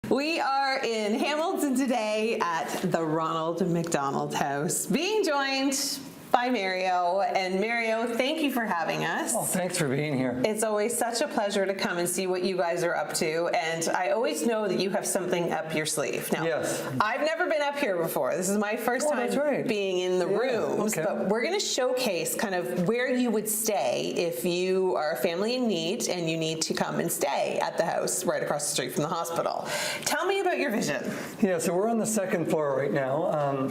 We are in Hamilton today at the Ronald McDonald house, being joined by Mario. And Mario, thank you for having us. Oh, thanks for being here. It's always such a pleasure to come and see what you guys are up to, and I always know that you have something up your sleeve. Now, yes. I've never been up here before. This is my first time being in the rooms, but we're going to showcase kind of where you would stay if you are a family in need and you need to come and stay at the house right across the street from the hospital. Tell me about your vision. Yeah, so we're on the second floor right now.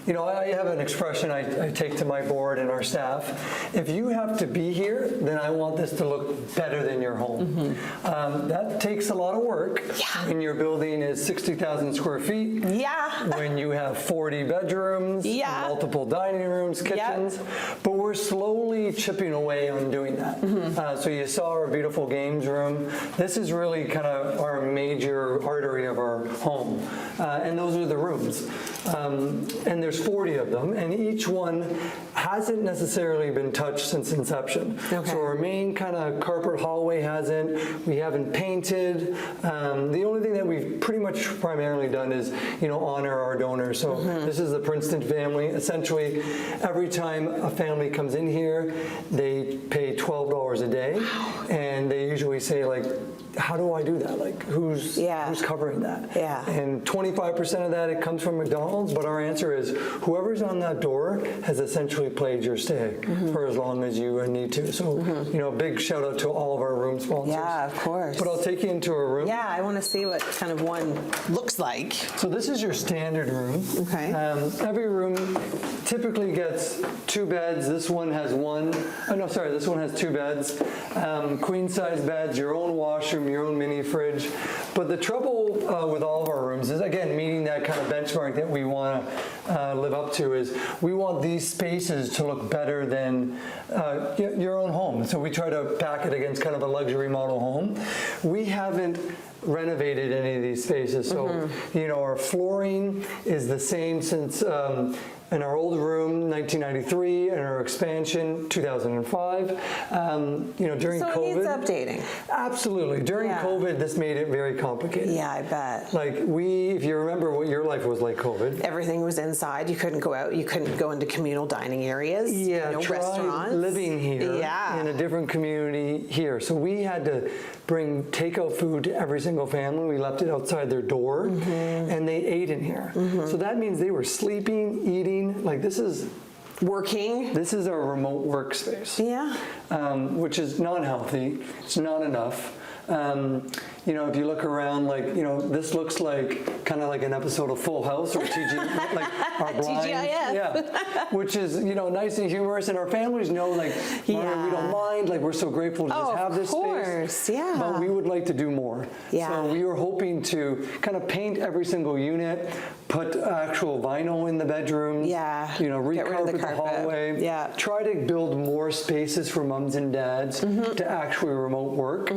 You know, I have an expression I take to my board and our staff. If you have to be here, then I want this to look better than your home. That takes a lot of work when your building is 60,000 square feet. Yeah. When you have 40 bedrooms, multiple dining rooms, kitchens. But we're slowly chipping away on doing that. So you saw our beautiful games room. This is really kind of our major artery of our home. And those are the rooms. And there's 40 of them, and each one hasn't necessarily been touched since inception. So our main kind of carpet hallway hasn't. We haven't painted. The only thing that we've pretty much primarily done is, you know, honor our donors. So this is the Princeton family. Essentially, every time a family comes in here, they pay $12 a day, and they usually say, like, how do I do that? Like, who's covering that? And 25% of that, it comes from McDonald's, but our answer is whoever's on that door has essentially played your stay for as long as you need to. So, you know, big shout out to all of our room sponsors. Yeah, of course. But I'll take you into a room. Yeah, I want to see what kind of one looks like. So this is your standard room. Okay. Every room typically gets 2 beds. This one has one. Oh, no, sorry. This one has 2 beds. Queen size beds, your own washroom, your own mini fridge. But the trouble with all of our rooms is, again, meeting that kind of benchmark that we want to live up to, is we want these spaces to look better than your own home. So we try to back it against kind of a luxury model home. We haven't renovated any of these spaces. So, you know, our flooring is the same since in our old room, 1993, and our expansion, 2005. You know, during COVID. So it needs updating. Absolutely. During COVID, this made it very complicated. Yeah, I bet. Like if you remember what your life was like COVID. Everything was inside. You couldn't go out. You couldn't go into communal dining areas. Yeah, no try restaurants. Living here in a different community here. So we had to bring takeout food to every single family. We left it outside their door, and they ate in here. So that means they were sleeping, eating. Like, this is working. This is our remote workspace. Yeah. Which is not healthy. It's not enough. You know, if you look around, like, you know, this looks like kind of like an episode of Full House or TG, like our blinds. TGIF. Which is, you know, nice and humorous, and our families know, like, we don't mind, like, we're so grateful to just have this space. But we would like to do more. So we were hoping to kind of paint every single unit, put actual vinyl in the bedrooms, you know, recarpet the hallway, try to build more spaces for moms and dads to actually remote work,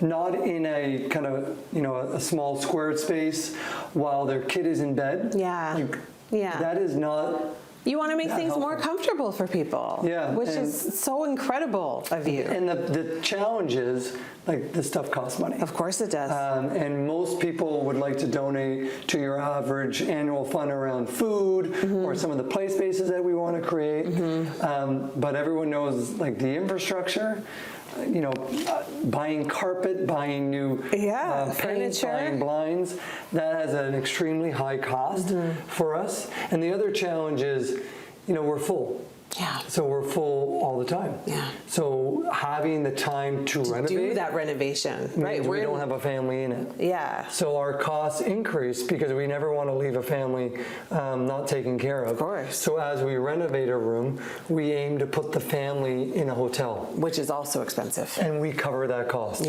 not in a kind of, you know, a small squared space while their kid is in bed. That is not. You want to make things more comfortable for people, which is so incredible of you. And the challenge is, like, this stuff costs money. Of course it does. And most people would like to donate to your average annual fund around food or some of the play spaces that we want to create. But everyone knows, like, the infrastructure, you know, buying carpet, buying new paint, buying blinds, that has an extremely high cost for us. And the other challenge is, you know, we're full. So we're full all the time. So having the time to renovate. Do that renovation. Right. We don't have a family in it. So our costs increase because we never want to leave a family not taken care of. Of course. So as we renovate a room, we aim to put the family in a hotel. Which is also expensive. And we cover that cost.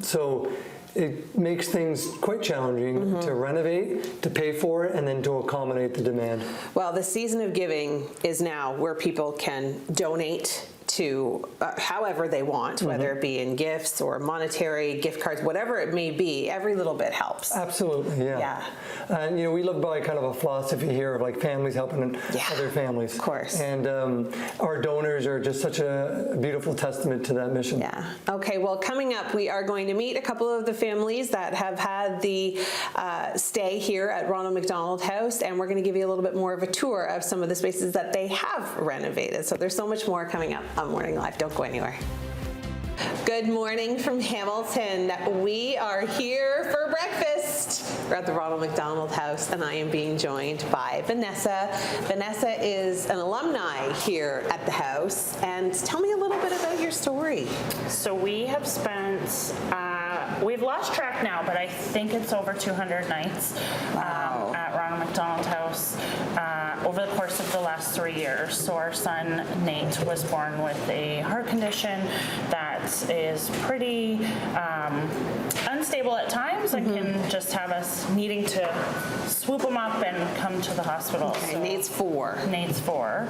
So it makes things quite challenging to renovate, to pay for it, and then to accommodate the demand. Well, the season of giving is now, where people can donate to however they want, whether it be in gifts or monetary, gift cards, whatever it may be. Every little bit helps. Absolutely, yeah. And we live by kind of a philosophy here of like families helping other families. Of course. And our donors are just such a beautiful testament to that mission. Yeah. Okay, well, coming up, we are going to meet a couple of the families that have had the stay here at Ronald McDonald House, and we're going to give you a little bit more of a tour of some of the spaces that they have renovated. So there's so much more coming up on Morning Live. Don't go anywhere. Good morning from Hamilton. We are here for breakfast. We're at the Ronald McDonald House, and I am being joined by Vanessa. Vanessa is an alumni here at the house, and tell me a little bit about your story. So we have spent, we've lost track now, but I think it's over 200 nights at Ronald McDonald House over the course of the last 3 years. So our son Nate was born with a heart condition that is pretty unstable at times and can just have us needing to swoop him up and come to the hospital. Okay, so Nate's 4. Nate's 4.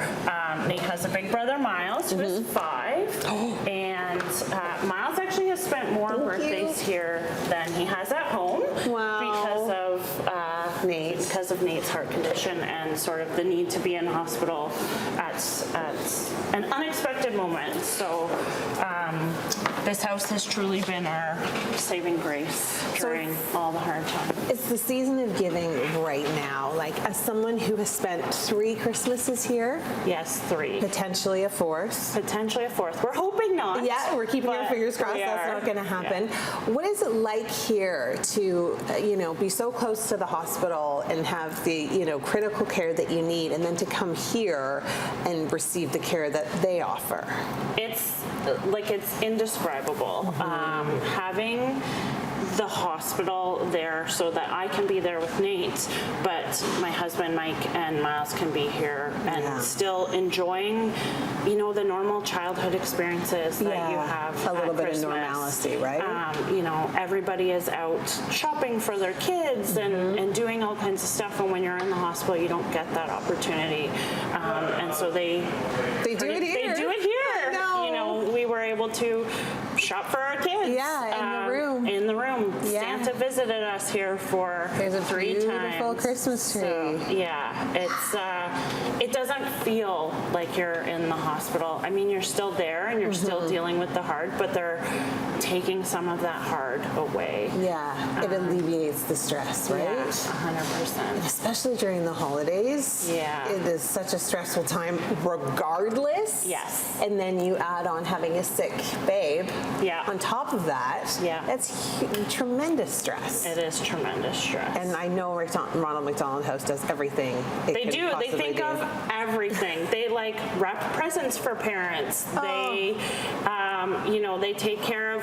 Nate has a big brother, Miles, who is 5. And Miles actually has spent more birthdays here than he has at home because of Nate's heart condition and sort of the need to be in hospital at an unexpected moment. So this house has truly been our saving grace during all the hard times. It's the season of giving right now. Like, as someone who has spent 3 Christmases here. Yes, 3. Potentially a 4th. Potentially a 4th. We're hoping not. Yeah, we're keeping our fingers crossed that's not going to happen. Yeah. What is it like here to, be so close to the hospital and have the, critical care that you need, and then to come here and receive the care that they offer? It's indescribable. Having the hospital there so that I can be there with Nate, but my husband Mike and Miles can be here and still enjoying, the normal childhood experiences that you have. A little bit Christmas. of normalcy, right? Everybody is out shopping for their kids and doing all kinds of stuff, and when you're in the hospital, you don't get that opportunity. And so they do it here. They do it here. No. We were able to shop for our kids. Yeah, in the room. In the room. Yeah. Santa visited us here for 3 times. There's a beautiful Christmas tree. So, it doesn't feel like you're in the hospital. I mean, you're still there and you're still dealing with the hard, but they're taking some of that hard away. Yeah, it alleviates the stress, right? Yeah, 100%. Especially during the holidays. Yeah. It is such a stressful time regardless. Yes. And then you add on having a sick babe. Yeah. On top of that. Yeah. That's tremendous stress. It is tremendous stress. And I know Ronald McDonald House does everything they do. They think of everything. They wrap presents for parents. They, they take care of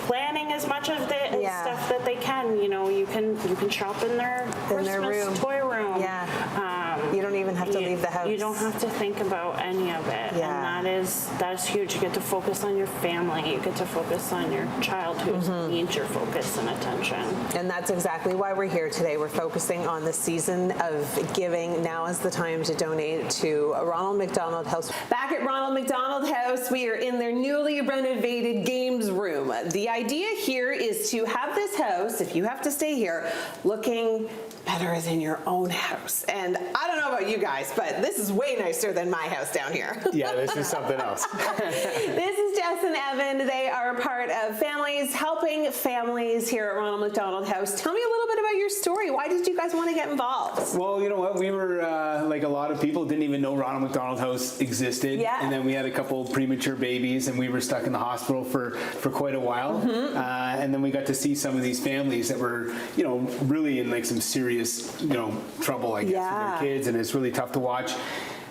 planning as much of the stuff that they can. You can shop in their Christmas toy room. Yeah. You don't even have to leave the house. You don't have to think about any of it. Yeah. And that is huge. You get to focus on your family. You get to focus on your child who needs your focus and attention. And that's exactly why we're here today. We're focusing on the season of giving. Now is the time to donate to Ronald McDonald House. Back at Ronald McDonald House, we are in their newly renovated games room. The idea here is to have this house, if you have to stay here, looking better as in your own house. And I don't know about you guys, but this is way nicer than my house down here. Yeah, this is something else. This is Jess and Evan. They are part of Families Helping Families here at Ronald McDonald House. Tell me a little bit about your story. Why did you guys want to get involved? Well, you know what? We were, like a lot of people, didn't even know Ronald McDonald House existed. Yeah. And then we had a couple premature babies, and we were stuck in the hospital for quite a while. And then we got to see some of these families that were, really in some serious, trouble, I guess, with their kids, and it's really tough to watch.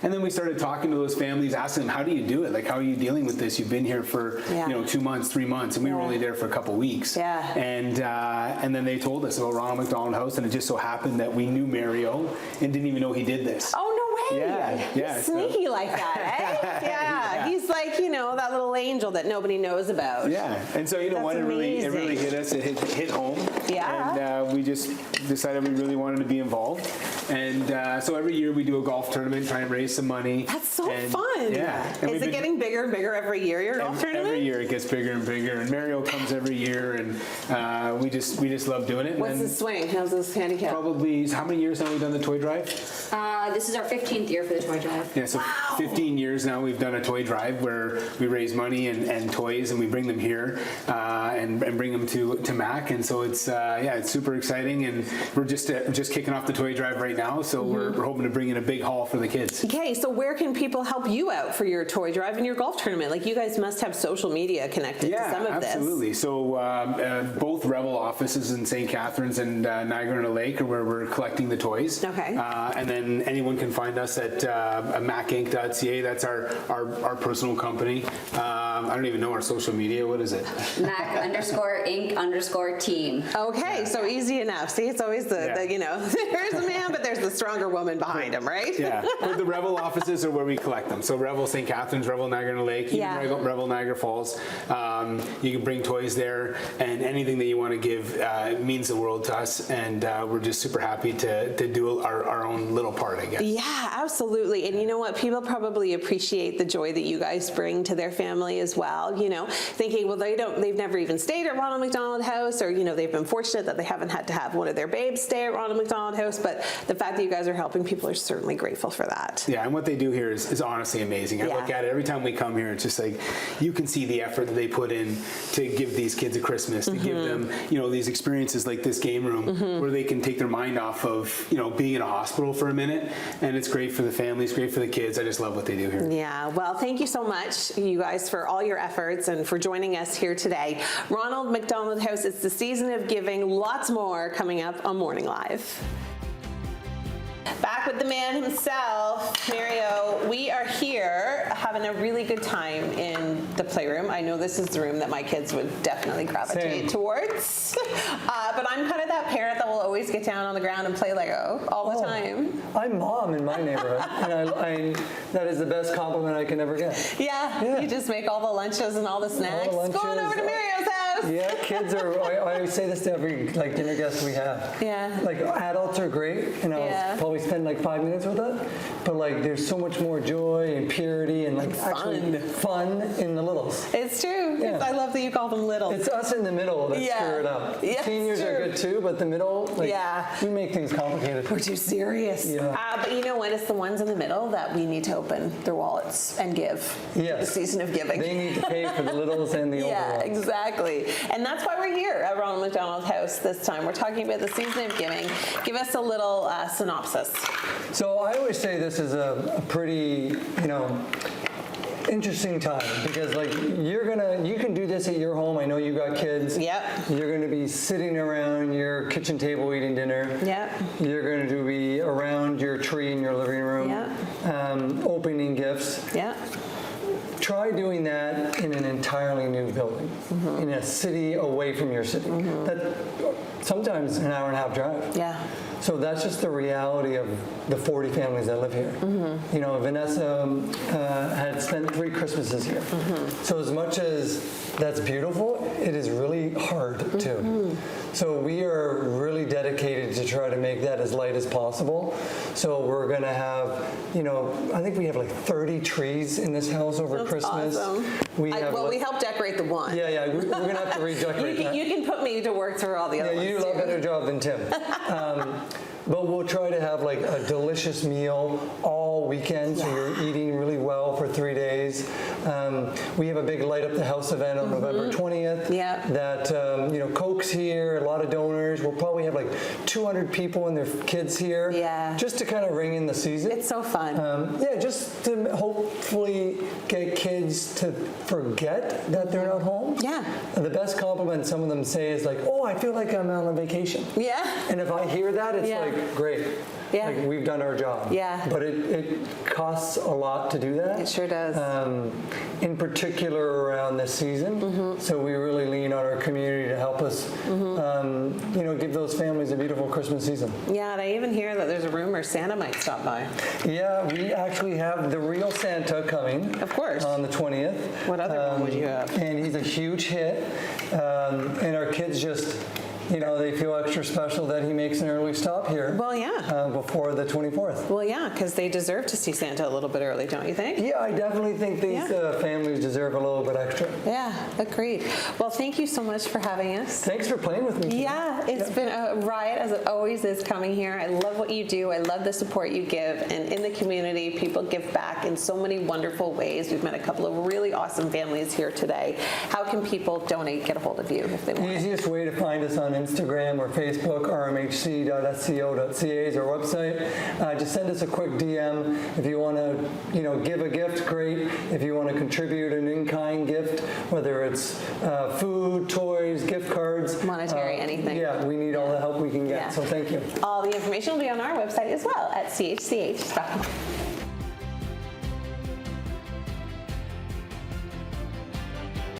And then we started talking to those families, asking them, how do you do it? How are you dealing with this? You've been here for, 2 months, 3 months, and we were only there for a couple weeks. Yeah. And then they told us about Ronald McDonald House, and it just so happened that we knew Mario and didn't even know he did this. Oh, no way. Yeah. He's sneaky like that, eh? Yeah. He's like, that little angel that nobody knows about. Yeah. And so, it really hit us. It hit home. Yeah. And we just decided we really wanted to be involved. And so every year we do a golf tournament, try and raise some money. That's so fun. Yeah. Is it getting bigger and bigger every year, your golf tournament? Every year it gets bigger and bigger. And Mario comes every year, and we just love doing it. What's the swing? How's this handicap? Probably, how many years have we done the toy drive? This is our 15th year for the toy drive. Yeah, so 15 years now we've done a toy drive where we raise money and toys, and we bring them here and bring them to Mac. And so it's it's super exciting, and we're just kicking off the toy drive right now. So we're hoping to bring in a big haul for the kids. Okay, so where can people help you out for your toy drive and your golf tournament? Like, you guys must have social media connected to some of this. Yeah, absolutely. So both Rebel offices in St. Catharines and Niagara-on-the-Lake are where we're collecting the toys. Okay. And then anyone can find us at macinc.ca. That's our personal company. I don't even know our social media. What is it? Mac_Inc_team. Okay, so easy enough. See, it's always there's a man, but there's the stronger woman behind him, right? Yeah. But the Rebel offices are where we collect them. So Rebel St. Catharines, Rebel Niagara-on-the-Lake, even Rebel Niagara Falls. You can bring toys there, and anything that you want to give means the world to us. And we're just super happy to do our own little part, I guess. Yeah, absolutely. And you know what? People probably appreciate the joy that you guys bring to their family as well. You know, thinking, well, they've never even stayed at Ronald McDonald House, or they've been fortunate that they haven't had to have one of their babes stay at Ronald McDonald House. But the fact that you guys are helping people are certainly grateful for that. Yeah, and what they do here is honestly amazing. I look at it every time we come here. It's just like you can see the effort that they put in to give these kids a Christmas, to give them these experiences like this game room where they can take their mind off of being in a hospital for a minute. And it's great for the families, great for the kids. I just love what they do here. Yeah, well, thank you so much, you guys, for all your efforts and for joining us here today. Ronald McDonald House, it's the season of giving. Lots more coming up on Morning Live. Back with the man himself, Mario. We are here having a really good time in the playroom. I know this is the room that my kids would definitely gravitate towards. But I'm kind of that parent that will always get down on the ground and play Lego all the time. I'm mom in my neighborhood, and that is the best compliment I can ever get. Yeah, you just make all the lunches and all the snacks. Going over to Mario's house. Yeah, kids are, I always say this to every dinner guest we have. Yeah. Like, adults are great, and I'll probably spend 5 minutes with it, but there's so much more joy and purity and actually fun in the littles. It's true. Yeah. I love that you call them littles. It's us in the middle that screw it up. Yeah, seniors are good too, but the middle, we make things complicated. We're too serious. Yeah. But you know what? It's the ones in the middle that we need to open their wallets and give. Yes. The season of giving. They need to pay for the littles and the older ones. Yeah, exactly. And that's why we're here at Ronald McDonald House this time. We're talking about the season of giving. Give us a little synopsis. So I always say this is a pretty, interesting time, because you can do this at your home. I know you got kids. Yep. You're going to be sitting around your kitchen table eating dinner. Yep. You're going to be around your tree in your living room. Yep. Opening gifts. Yep. Try doing that in an entirely new building, in a city away from your city. That sometimes an hour and a half drive. Yeah. So that's just the reality of the 40 families that live here. Vanessa had spent 3 Christmases here. So as much as that's beautiful, it is really hard too. So we are really dedicated to try to make that as light as possible. So we're going to have, I think we have 30 trees in this house over Christmas. Awesome. We helped decorate the one. Yeah, we're going to have to redecorate that. You can put me to work through all the other ones. You do a better job than Tim. But we'll try to have a delicious meal all weekend, so you're eating really well for 3 days. We have a big Light Up the House event on November 20th. Yeah. That, Coke's here, a lot of donors. We'll probably have 200 people and their kids here. Yeah. Just to kind of ring in the season. It's so fun. Just to hopefully get kids to forget that they're not home. Yeah. And the best compliment some of them say is oh, I feel like I'm on vacation. Yeah. And if I hear that, it's great. Yeah. We've done our job. Yeah. But it costs a lot to do that. It sure does. In particular around this season. So we really lean on our community to help us, give those families a beautiful Christmas season. Yeah, and I even hear that there's a rumor Santa might stop by. Yeah, we actually have the real Santa coming. Of course. On the 20th. What other one would you have? And he's a huge hit. And our kids just... they feel extra special that he makes an early stop here. Well, yeah. Before the 24th. Well, yeah, because they deserve to see Santa a little bit early, don't you think? Yeah, I definitely think these families deserve a little bit extra. Yeah, agreed. Well, thank you so much for having us. Thanks for playing with me today. Yeah, it's been a riot, as it always is coming here. I love what you do. I love the support you give. And in the community, people give back in so many wonderful ways. We've met a couple of really awesome families here today. How can people donate, get a hold of you if they want? The easiest way to find us on Instagram or Facebook, rmhc.sco.ca is our website. Just send us a quick DM if you want to, give a gift. Great. If you want to contribute an in-kind gift, whether it's food, toys, gift cards, Monetary, anything. Yeah, we need all the help we can get. Yeah. So thank you. All the information will be on our website as well at chch.com.